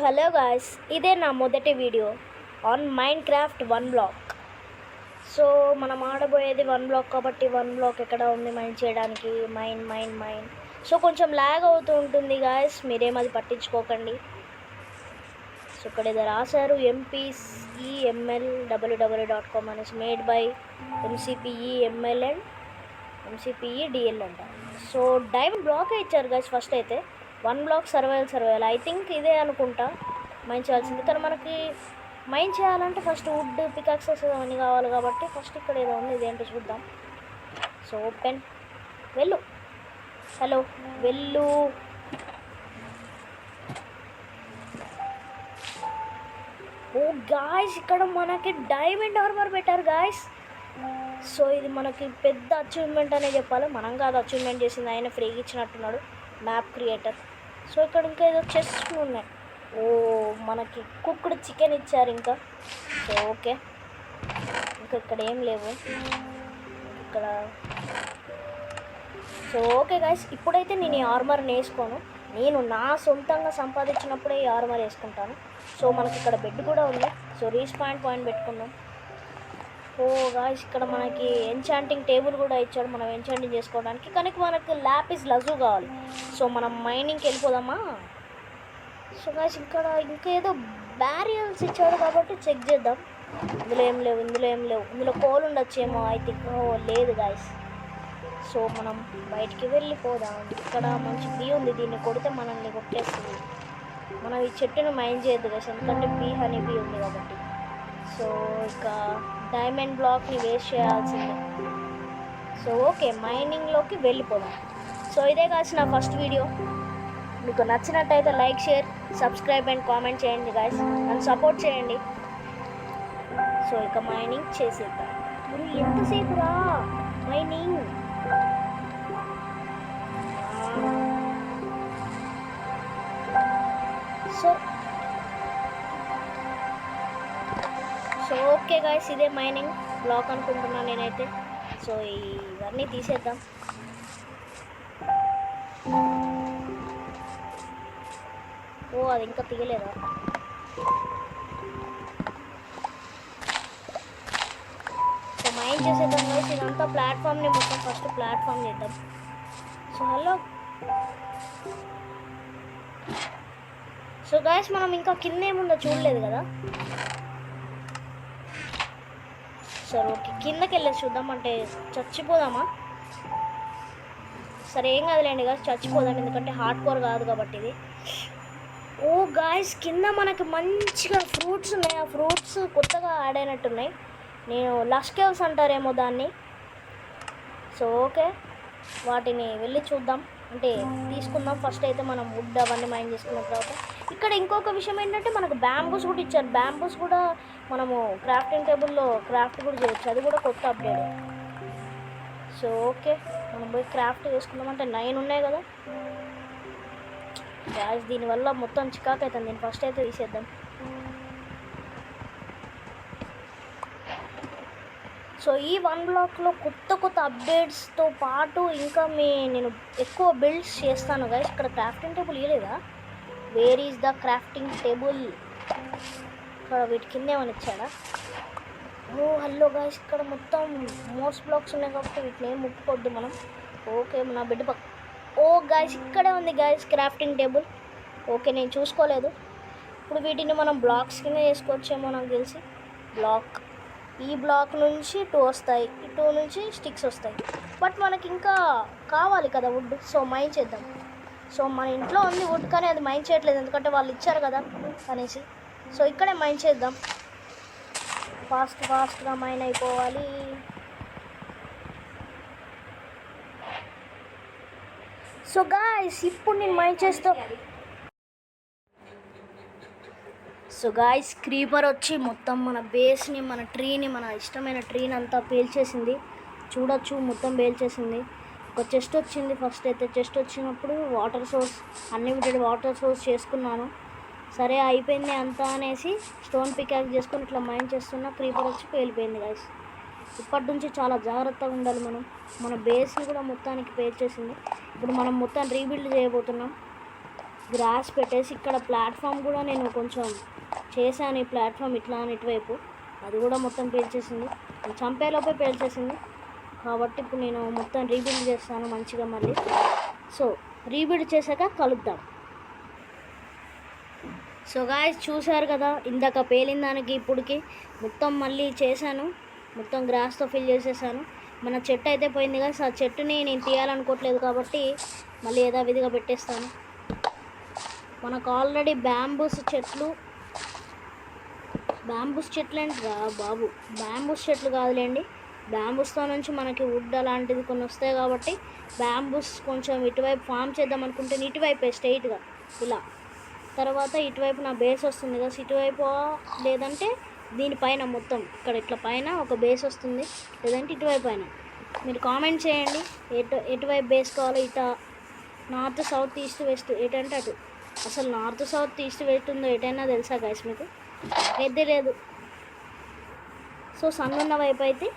Hello guys, ఇదే నా మొదటి video on Minecraft 1 block. So మనం ఆడబోయేది 1 బ్లాక్ కాబట్టి 1 బ్లాక్ ఎక్కడ ఉంది మైండ్ చేయడానికి. మైండ్ సో కొంచెం ల్యాగ్ అవుతూ ఉంటుంది గాయస్, మీరేమది పట్టించుకోకండి. సో ఇక్కడ ఏదో రాశారు MPEML అనేసి, made by MCPEML and MCPEDL అంట. సో డైమండ్ బ్లాకే ఇచ్చారు గాయస్. ఫస్ట్ అయితే 1 బ్లాక్ సర్వైవల్ ఐ థింక్ ఇదే అనుకుంటా మైండ్ చేయాల్సింది. కానీ మనకి మైండ్ చేయాలంటే ఫస్ట్ వుడ్ పికాక్సెస్ అవన్నీ కావాలి కాబట్టి ఫస్ట్ ఇక్కడ ఏదో ఉంది, ఇదేంటో చూద్దాం. సో ఓపెన్, హలో వెళ్ళు. ఓ గాయ్స్, ఇక్కడ మనకి డైమండ్ ఆర్మర్ పెట్టారు గాయ్స్. సో ఇది మనకి పెద్ద అచీవ్మెంట్ అనే చెప్పాలి. మనం కాదు అచీవ్మెంట్ చేసింది, ఆయన ఫ్రీగా ఇచ్చినట్టున్నాడు, మ్యాప్ క్రియేటర్. సో ఇక్కడ ఇంకా ఏదో చెస్ట్లు ఉన్నాయి. ఓ మనకి కుక్డ్ చికెన్ ఇచ్చారు ఇంకా. సో ఓకే, ఇంకా ఇక్కడ ఏం లేవు ఇక్కడ. సో ఓకే గాయస్, ఇప్పుడైతే నేను ఈ ఆర్మర్ని వేసుకోను. నేను నా సొంతంగా సంపాదించినప్పుడే ఈ ఆర్మర్ వేసుకుంటాను. సో మనకి ఇక్కడ బెడ్ కూడా ఉంది. సో పాయింట్ పెట్టుకుందాం. ఓ గాయ్స్, ఇక్కడ మనకి ఎన్చాంటింగ్ టేబుల్ కూడా ఇచ్చాడు మనం ఎన్చాంటింగ్ చేసుకోవడానికి. కానీ మనకి ల్యాపిస్ లజు కావాలి. సో మనం మైనింగ్కి వెళ్ళిపోదామా. సో గాయ్స్, ఇక్కడ ఇంకా ఏదో బ్యారియల్స్ ఇచ్చాడు కాబట్టి చెక్ చేద్దాం. ఇందులో ఏం లేవు. ఇందులో కోల్ ఉండొచ్చేమో ఐ థింక్. లేదు గాయ్స్. సో మనం బయటికి వెళ్ళిపోదాం. ఇక్కడ మంచి బీ ఉంది, దీన్ని కొడితే మనల్ని కొట్టేస్తుంది. మనం ఈ చెట్టును మైన్ చేయొద్దు గాయ్స్, ఎందుకంటే హనీ బీ ఉంది కాబట్టి. సో ఇక డైమండ్ బ్లాక్ని వేస్ట్ చేయాల్సిందే. సో ఓకే, మైనింగ్లోకి వెళ్ళిపోదాం. సో ఇదే కాసి నా ఫస్ట్ వీడియో. మీకు నచ్చినట్టయితే like, share, subscribe and comment చేయండి గాయస్, నన్ను సపోర్ట్ చేయండి. సో ఇక మైనింగ్ చేసేద్దాం. ఎంతసేపు రా మైనింగ్. సో ఓకే గాయస్, ఇదే మైనింగ్ బ్లాక్ అనుకుంటున్నాను నేనైతే. సో ఇవన్నీ తీసేద్దాం. ఓ అది ఇంకా తీయలేదా. సో మైన్ చేసేద్దాం గాయస్. ఇదంతా ప్లాట్ఫామ్ని మొత్తం ఫస్ట్ ప్లాట్ఫామ్ చేద్దాం. So hello. సో గాయస్, మనం ఇంకా కింద ఏముందో చూడలేదు కదా. సరే ఓకే, కిందకి వెళ్ళేసి చూద్దాం. అంటే చచ్చిపోదామా. సరే ఏం కాదులేండి గాయస్, చచ్చిపోదాం, ఎందుకంటే హార్డ్ కోర్ కాదు కాబట్టి ఇది. ఓ గాయస్, కింద మనకి మంచిగా ఫ్రూట్స్ ఉన్నాయి. ఆ ఫ్రూట్స్ కొత్తగా యాడ్ అయినట్టున్నాయి. నేను లష్ కేవ్స్ అంటారేమో దాన్ని. సో ఓకే, వాటిని వెళ్ళి చూద్దాం, అంటే తీసుకుందాం. ఫస్ట్ అయితే మనం వుడ్ అవన్నీ మైన్ చేసుకున్న తర్వాత ఇక్కడ ఇంకొక విషయం ఏంటంటే మనకు బ్యాంబూస్ కూడా ఇచ్చారు. బ్యాంబూస్ కూడా మనము క్రాఫ్టింగ్ టేబుల్లో క్రాఫ్ట్ కూడా చేయొచ్చు, అది కూడా కొత్త అప్డేట్. సో ఓకే, మనం పోయి క్రాఫ్ట్ చేసుకుందాం. అంటే 9 ఉన్నాయి కదా గ్యాస్, దీనివల్ల మొత్తం చికాకు అవుతుంది. నేను ఫస్ట్ అయితే తీసేద్దాం. సో ఈ 1 బ్లాక్లో కొత్త అప్డేట్స్తో పాటు ఇంకా నేను ఎక్కువ బిల్డ్స్ చేస్తాను గైస్. ఇక్కడ క్రాఫ్టింగ్ టేబుల్ ఇవ్వలేదా. Where is the crafting table. ఇక్కడ వీటి కింద ఏమని ఇచ్చాడా. ఓ హలో గైస్, ఇక్కడ మొత్తం మోస్ట్ బ్లాక్స్ ఉన్నాయి కాబట్టి వీటిని ఏం ముట్టుకోవద్దు మనం. ఓకే, నా బిడ్డ పక్క. ఓ గైస్, ఇక్కడే ఉంది గైస్ క్రాఫ్టింగ్ టేబుల్. ఓకే, నేను చూసుకోలేదు. ఇప్పుడు వీటిని మనం బ్లాక్స్ కింద చేసుకోవచ్చేమో నాకు తెలిసి. ఈ బ్లాక్ నుంచి 2 వస్తాయి, ఈ 2 నుంచి స్టిక్స్ వస్తాయి. బట్ మనకి ఇంకా కావాలి కదా వుడ్. సో మైన్ చేద్దాం. సో మన ఇంట్లో ఉంది వుడ్, కానీ అది మైన్ చేయట్లేదు ఎందుకంటే వాళ్ళు ఇచ్చారు కదా అనేసి. సో ఇక్కడే మైన్ చేద్దాం. ఫాస్ట్గా మైన్ అయిపోవాలి. సో గాయ్స్, ఇప్పుడు నేను మైన్ చేస్తా. సో గాయ్స్, క్రీపర్ వచ్చి మొత్తం మన బేస్ని, మన ట్రీని, మన ఇష్టమైన ట్రీని అంతా పేల్చేసింది. చూడొచ్చు, మొత్తం పేల్చేసింది. ఒక చెస్ట్ వచ్చింది. ఫస్ట్ అయితే చెస్ట్ వచ్చినప్పుడు water source, unlimited water source చేసుకున్నాను. సరే అయిపోయింది అంతా అనేసి స్టోన్ పికాక్ చేసుకొని ఇట్లా మైన్ చేస్తున్నా, క్రీపర్ వచ్చి పేలిపోయింది గాయ్స్. ఇప్పటి నుంచి చాలా జాగ్రత్తగా ఉండాలి మనం. మన బేస్ని కూడా మొత్తానికి పేల్చేసింది. ఇప్పుడు మనం మొత్తం రీబిల్డ్ చేయబోతున్నాం. గ్రాస్ పెట్టేసి ఇక్కడ ప్లాట్ఫామ్ కూడా నేను కొంచెం చేశాను. ఈ ప్లాట్ఫామ్ ఇట్లా అని ఇటువైపు అది కూడా మొత్తం పేల్చేసింది. చంపేలోపే పేల్చేసింది. కాబట్టి ఇప్పుడు నేను మొత్తం రీబిల్డ్ చేస్తాను మంచిగా మళ్ళీ. సో రీబిల్డ్ చేశాక కలుద్దాం. సో గాయ్స్ చూసారు కదా, ఇందాక పేలిన దానికి ఇప్పటికి మొత్తం మళ్ళీ చేశాను. మొత్తం గ్రాస్తో ఫిల్ చేసేసాను. మన చెట్టు అయితే పోయింది కదా, ఆ చెట్టుని నేను తీయాలనుకోవట్లేదు కాబట్టి మళ్ళీ యథావిధిగా పెట్టేస్తాను. మనకు ఆల్రెడీ బ్యాంబూస్ చెట్లు ఏంటిరా బాబు, బ్యాంబూస్ చెట్లు కాదులేండి, బ్యాంబూస్తో నుంచి మనకి వుడ్ అలాంటిది కొన్ని వస్తాయి కాబట్టి బ్యాంబూస్ కొంచెం ఇటువైపు ఫామ్ చేద్దాం అనుకుంటే ఇటువైపే స్ట్రైట్గా ఇలా. తర్వాత ఇటువైపు నా బేస్ వస్తుంది కదా, ఇటువైపు లేదంటే దీనిపైన మొత్తం ఇక్కడ ఇట్లా పైన ఒక బేస్ వస్తుంది, లేదంటే ఇటువైపు పైన. మీరు కామెంట్ చేయండి ఎటువైపు బేస్ కావాలో. ఇట నార్త్ సౌత్ ఈస్ట్ వెస్ట్ ఎటంటే అటు. అసలు నార్త్ సౌత్ ఈస్ట్ వెస్ట్ ఉందో ఎటైనా తెలుసా గైస్ మీకు? అయితే లేదు. సో సన్ ఉన్న వైపు అయితే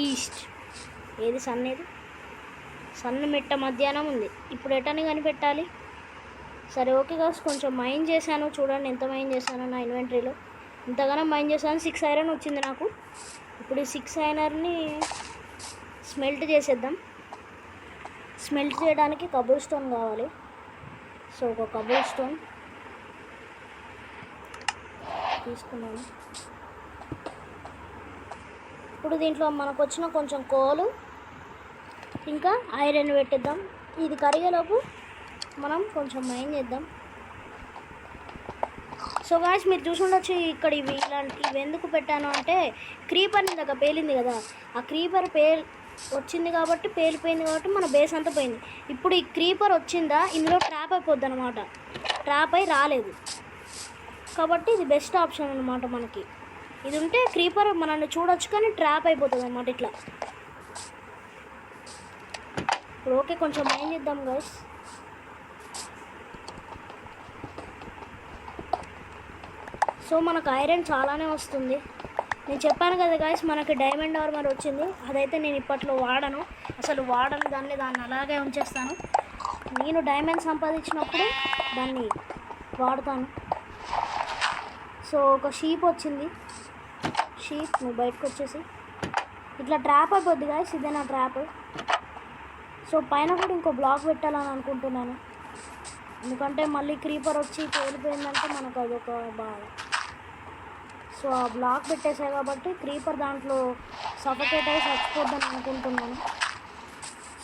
ఈస్ట్. ఏది సన్? ఏది సన్? మిట్ట మధ్యాహ్నం ఉంది. ఇప్పుడు ఎటని కనిపెట్టాలి? సరే ఓకే గాయ్స్, కొంచెం మైన్ చేశాను. చూడండి ఎంత మైన్ చేశాను నా ఇన్వెంటరీలో. ఇంతగానో మైన్ చేశాను. 6 ఐరన్ వచ్చింది నాకు. ఇప్పుడు ఈ 6 ఐరన్ని స్మెల్ట్ చేసేద్దాం. స్మెల్ట్ చేయడానికి కబుల్ స్టోన్ కావాలి. సో ఒక కబుల్ స్టోన్ తీసుకున్నాను. ఇప్పుడు దీంట్లో మనకు వచ్చిన కొంచెం కోలు ఇంకా ఐరన్ పెట్టిద్దాం. ఇది కరిగేలోపు మనం కొంచెం మైన్ చేద్దాం. సో గాయ్స్ మీరు చూసుండొచ్చు ఇక్కడ ఇవి ఎందుకు పెట్టాను అంటే, క్రీపర్ ఇందాక పేలింది కదా, ఆ క్రీపర్ వచ్చింది కాబట్టి పేలిపోయింది కాబట్టి మన బేస్ అంతా పోయింది. ఇప్పుడు ఈ క్రీపర్ వచ్చిందా ఇందులో ట్రాప్ అయిపోద్ది అనమాట. ట్రాప్ అయి రాలేదు కాబట్టి ఇది బెస్ట్ ఆప్షన్ అనమాట మనకి. ఇది ఉంటే క్రీపర్ మనల్ని చూడొచ్చు కానీ ట్రాప్ అయిపోతుంది అనమాట ఇట్లా. ఇప్పుడు ఓకే, కొంచెం మైన్ చేద్దాం గైస్. సో మనకు ఐరన్ చాలానే వస్తుంది. నేను చెప్పాను కదా గాయస్, మనకి డైమండ్ ఆర్మర్ వచ్చింది. అదైతే నేను ఇప్పట్లో వాడను, అసలు వాడను దాన్ని అలాగే ఉంచేస్తాను. నేను డైమండ్ సంపాదించినప్పుడు దాన్ని వాడతాను. సో ఒక షీప్ వచ్చింది. షీప్ నువ్వు బయటకు వచ్చేసి ఇట్లా ట్రాప్ అయిపోద్ది గాయస్, ఇదే నా ట్రాప్. సో పైన కూడా ఇంకో బ్లాక్ పెట్టాలని అనుకుంటున్నాను, ఎందుకంటే మళ్ళీ క్రీపర్ వచ్చి పేలిపోయిందంటే మనకు అదొక బాధ. సో ఆ బ్లాక్ పెట్టేసాయి కాబట్టి క్రీపర్ దాంట్లో సఫకేట్ అయ్యి చచ్చిపోద్దని అనుకుంటున్నాను.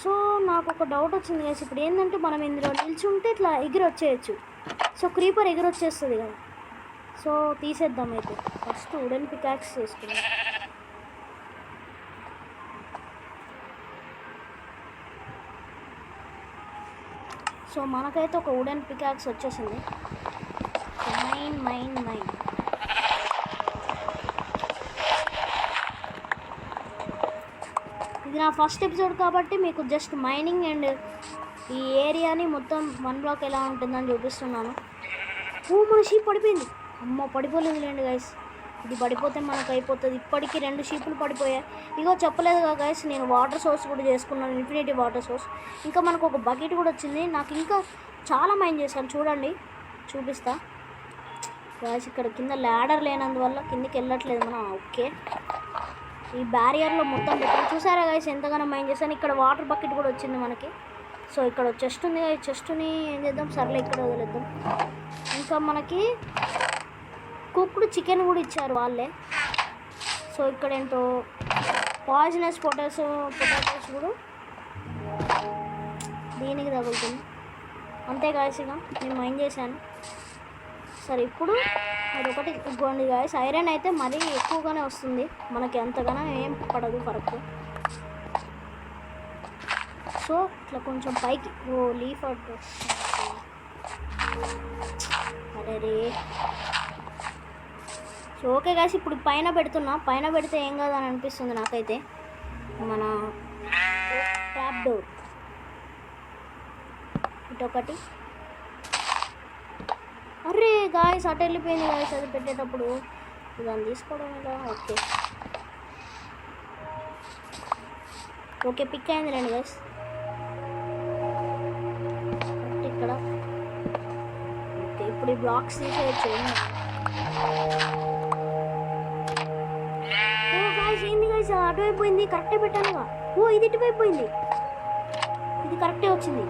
సో నాకు ఒక డౌట్ వచ్చింది కదా, ఇప్పుడు ఏంటంటే మనం ఇందులో నిల్చుంటే ఇట్లా ఎగిరి వచ్చేయచ్చు. సో క్రీపర్ ఎగిరి వచ్చేస్తుంది కదా, సో తీసేద్దాం. అయితే ఫస్ట్ వుడెన్ పికాక్స్ చేసుకుందాం. సో మనకైతే ఒక వుడెన్ పికాక్స్ వచ్చేసింది. మైన్ మైన్ మైన్ ఇది నా ఫస్ట్ ఎపిసోడ్ కాబట్టి మీకు జస్ట్ మైనింగ్ అండ్ ఈ ఏరియాని మొత్తం 1 బ్లాక్ ఎలా ఉంటుందని చూపిస్తున్నాను. మన షీప్ పడిపోయింది. అమ్మో పడిపోలేదు లేండి గైస్, ఇది పడిపోతే మనకు అయిపోతుంది. ఇప్పటికీ 2 షీపులు పడిపోయాయి. ఇగో చెప్పలేదుగా గైస్, నేను వాటర్ సోర్స్ కూడా చేసుకున్నాను, ఇన్ఫినిటీ వాటర్ సోర్స్. ఇంకా మనకు ఒక బకెట్ కూడా వచ్చింది. నాకు ఇంకా చాలా మైన్ చేశాను, చూడండి చూపిస్తా గైస్. ఇక్కడ కింద ల్యాడర్ లేనందువల్ల కిందికి వెళ్ళట్లేదు మనం. ఓకే, ఈ బ్యారియర్లో మొత్తం పెట్టాను. చూసారా గైస్ ఎంతగానో మైన్ చేశాను. ఇక్కడ వాటర్ బకెట్ కూడా వచ్చింది మనకి. సో ఇక్కడ చెస్ట్ ఉంది, చెస్ట్ని ఏం చేద్దాం, సర్లే ఇక్కడ వదిలేద్దాం. ఇంకా మనకి కుక్డ్ చికెన్ కూడా ఇచ్చారు వాళ్ళే. సో ఇక్కడ ఏంటో పాయిజనస్ పొటాటోస్ కూడా దీనికి తగులుతుంది. అంతే గాయస్, ఇక నేను మైండ్ చేశాను. సరే ఇప్పుడు అదొకటి ఇవ్వండి గాయస్. ఐరన్ అయితే మరీ ఎక్కువగానే వస్తుంది మనకి, అంతగానో ఏం పడదు ఫరక్. సో ఇట్లా కొంచెం పైకి లీఫ్ అరే. సో ఓకే గాయస్, ఇప్పుడు పైన పెడుతున్నా. పైన పెడితే ఏం కాదని అనిపిస్తుంది నాకైతే. మన ట్యాప్ డోర్ ఇటొకటి. అరే గాయస్ అటు వెళ్ళిపోయింది గాయస్ అది పెట్టేటప్పుడు. దాన్ని తీసుకోవడం ఇలా. ఓకే ఓకే పిక్ అయింది రండి గాయస్. ఇక్కడ ఇప్పుడు ఈ బ్లాక్స్ తీసేయచ్చు. ఓ గాయ్స్ ఏంది గాయ్స్ అటువైపు పోయింది, కరెక్టే పెట్టానుగా. ఓ ఇది ఇటువైపు పోయింది, ఇది కరెక్టే వచ్చింది,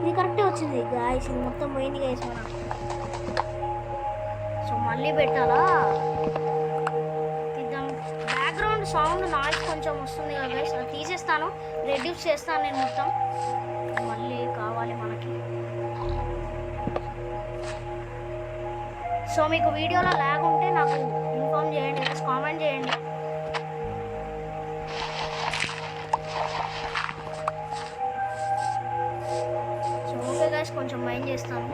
ఇది కరెక్టే వచ్చింది గాయ్స్. ఇది మొత్తం పోయింది గాయ్స్ మనం. సో మళ్ళీ పెట్టాలా? తీద్దాం. బ్యాక్గ్రౌండ్ సౌండ్ నాయిస్ కొంచెం వస్తుంది కదా గైస్, అది తీసేస్తాను, రెడ్యూస్ చేస్తాను నేను మొత్తం. మళ్ళీ కావాలి మనకి. సో మీకు వీడియోలో ల్యాగ్ ఉంటే నాకు ఇన్ఫార్మ్ చేయండి, కామెంట్ చేయండి. సో ఓకే గైస్, కొంచెం మైండ్ చేస్తాను.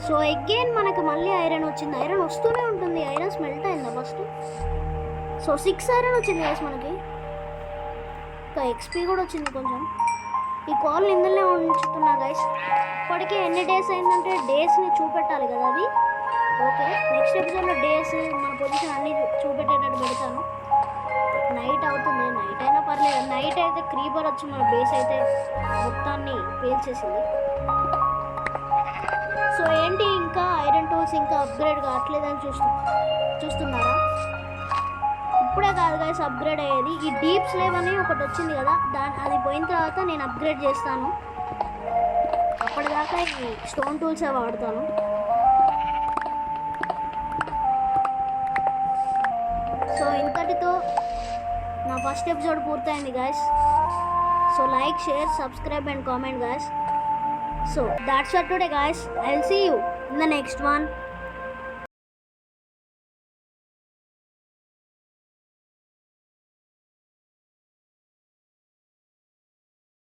సో అగైన్ మనకి మళ్ళీ ఐరన్ వచ్చింది. ఐరన్ వస్తూనే ఉంటుంది. ఐరన్ స్మెల్ట్ అయిందా ఫస్ట్? సో 6 ఐరన్ వచ్చింది గైస్ మనకి. ఇంకా ఎక్స్పీ కూడా వచ్చింది కొంచెం. ఈ కాల్ ఇందులో ఉంచుతున్నా గైస్. ఇప్పటికే ఎన్ని డేస్ అయిందంటే డేస్ని చూపెట్టాలి కదా అది. ఓకే, నెక్స్ట్ ఎపిసోడ్లో డేస్ మన పొజిషన్ అన్నీ చూపెట్టేటట్టు పెడతాను. నైట్ అవుతుంది, నైట్ అయినా పర్లేదు. నైట్ అయితే క్రీపర్ వచ్చి మన బేస్ అయితే మొత్తాన్ని పేల్చేసింది. సో ఏంటి ఇంకా ఐరన్ టూల్స్ ఇంకా అప్గ్రేడ్ కావట్లేదని చూస్తున్నారా? ఇప్పుడే కాదు గైస్ అప్గ్రేడ్ అయ్యేది. ఈ డీప్ స్లేవ్ అని ఒకటి వచ్చింది కదా, అది పోయిన తర్వాత నేను అప్గ్రేడ్ చేస్తాను. అప్పటిదాకా ఈ స్టోన్ టూల్సే వాడతాను. సో ఇంతటితో నా ఫస్ట్ ఎపిసోడ్ పూర్తయింది guys. So like, share, subscribe and comment guys. So that's for today guys. I'll see you in the next one.